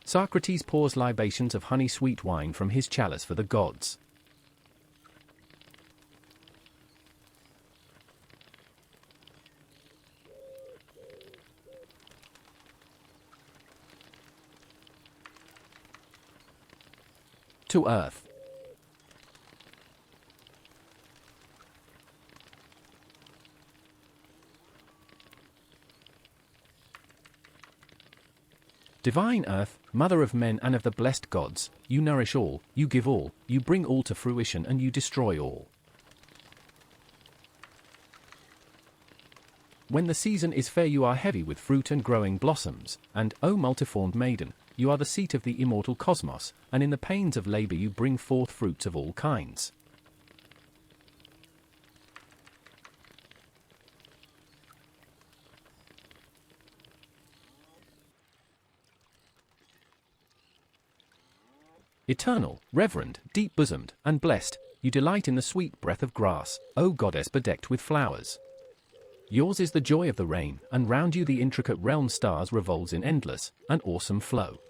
Socrates pours libations of honey-sweet wine from his chalice for the gods. To earth. Divine Earth, Mother of men and of the blessed gods, you nourish all, you give all, you bring all to fruition and you destroy all. When the season is fair you are heavy with fruit and growing blossoms, and, O multiformed maiden, you are the seat of the immortal cosmos, and in the pains of labor you bring forth fruits of all kinds. Eternal, reverend, deep-bosomed, and blessed, you delight in the sweet breath of grass, O goddess bedecked with flowers. Yours is the joy of the rain, and round you the intricate realm stars revolves in endless and awesome flow.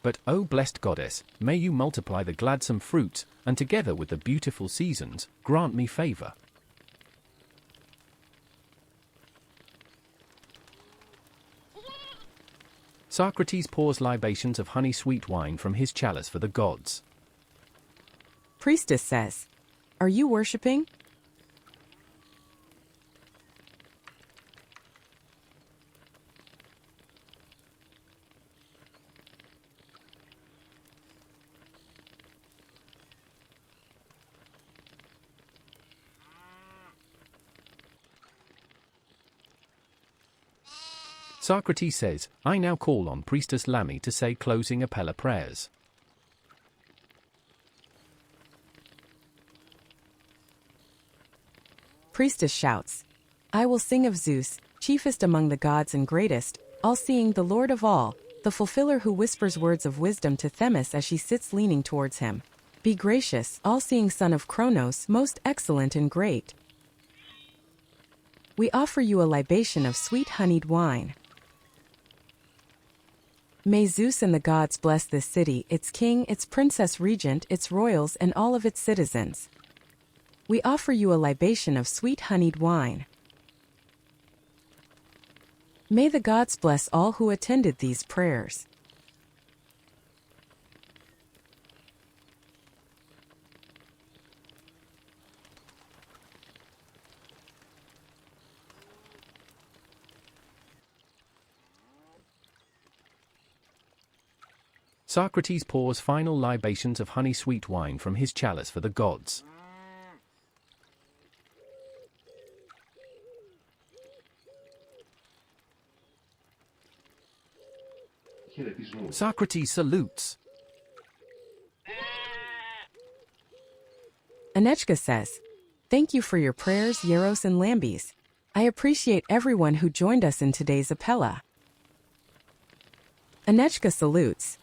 But, O blessed goddess, may you multiply the gladsome fruits, and together with the beautiful seasons, grant me favor. Socrates pours libations of honey-sweet wine from his chalice for the gods. Priestess says, "Are you worshipping?" Socrates says, I now call on Priestess Lamy to say closing Apella prayers. Priestess shouts, "I will sing of Zeus, chiefest among the gods and greatest, all-seeing, the Lord of all, the fulfiller who whispers words of wisdom to Themis as she sits leaning towards him. Be gracious, all-seeing son of Kronos, most excellent and great. We offer you a libation of sweet honeyed wine. May Zeus and the gods bless this city, its king, its princess regent, its royals, and all of its citizens. We offer you a libation of sweet honeyed wine. May the gods bless all who attended these prayers." Socrates pours final libations of honey-sweet wine from his chalice for the gods. Χαιρετισμούς. Socrates salutes. Anejka says, "Thank you for your prayers, Hieros and Lambes. I appreciate everyone who joined us in today's Apella." Anejka salutes.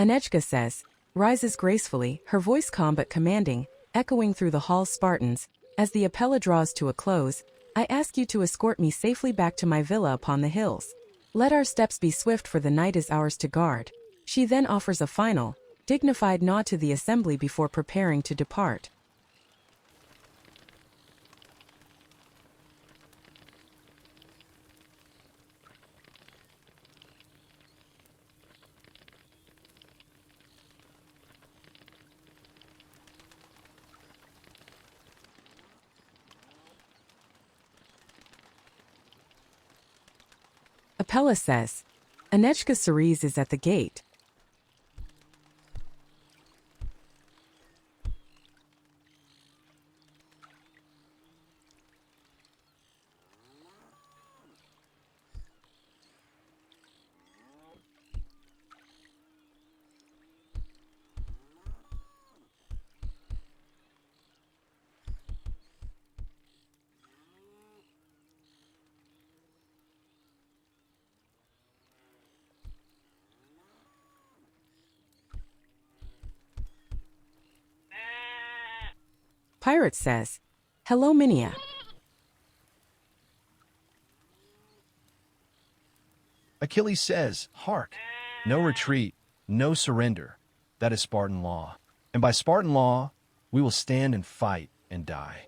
Anejka says, rises gracefully, her voice calm but commanding, echoing through the hall's Spartans. As the Apella draws to a close, I ask you to escort me safely back to my villa upon the hills. Let our steps be swift, for the night is ours to guard. She then offers a final, dignified nod to the assembly before preparing to depart. Apella says, Anejka Ceres is at the gate. Pirate says, hello Mineya. Achilles says, hark, no retreat, no surrender. That is Spartan law. And by Spartan law, we will stand and fight and die.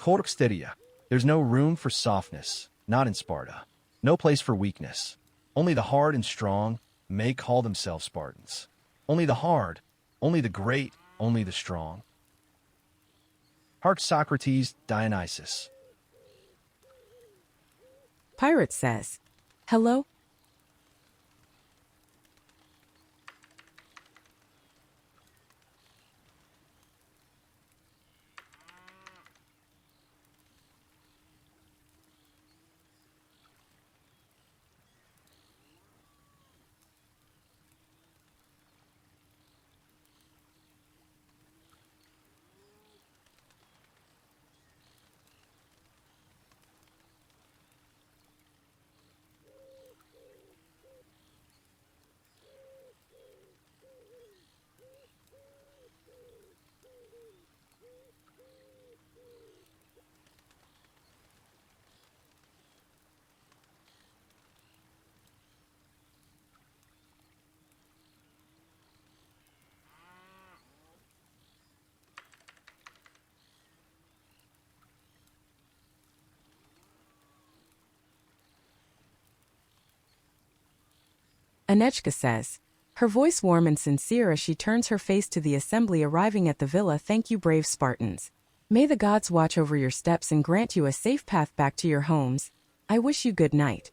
Asteria. There's no room for softness, not in Sparta. No place for weakness. Only the hard and strong may call themselves Spartans. Only the hard, only the great, only the strong. Hark Socrates, Dionysus. Pirate says, hello. Anejka says, her voice warm and sincere as she turns her face to the assembly arriving at the villa. Thank you, brave Spartans. May the gods watch over your steps and grant you a safe path back to your homes. I wish you good night.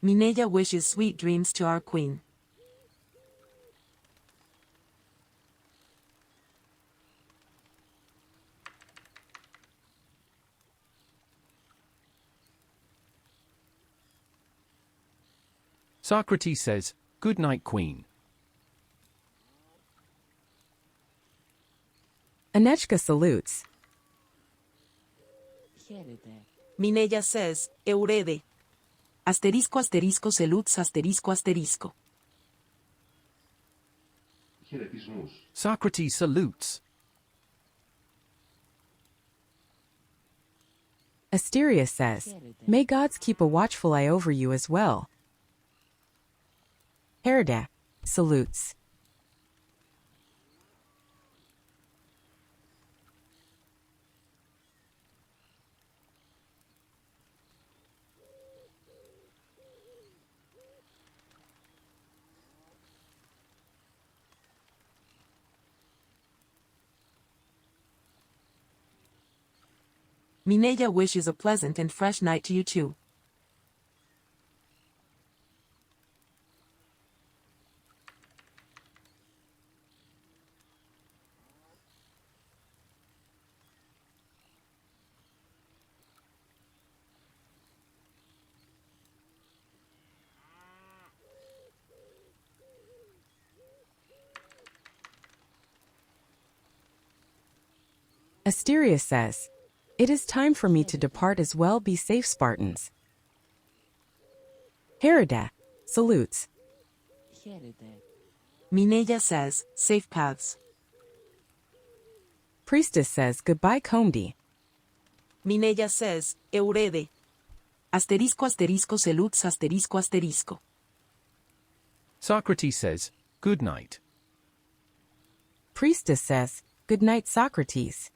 Mineya wishes sweet dreams to our queen. Socrates says, "Good night, queen." Anejka salutes. Mineya says, Eurede. Asterisco asterisco salutes asterisco asterisco. Χαιρετισμούς. Socrates salutes. Asteria says, may gods keep a watchful eye over you as well. Hieros salutes. Mineya wishes a pleasant and fresh night to you too. Asteria says, it is time for me to depart as well. Be safe, Spartans. Hieros salutes. Mineya says, safe paths. Priestess says, goodbye, Comedy. Mineya says, Eurede. Asterisco asterisco salutes asterisco asterisco. Socrates says, "Good night." Priestess says, good night, Socrates.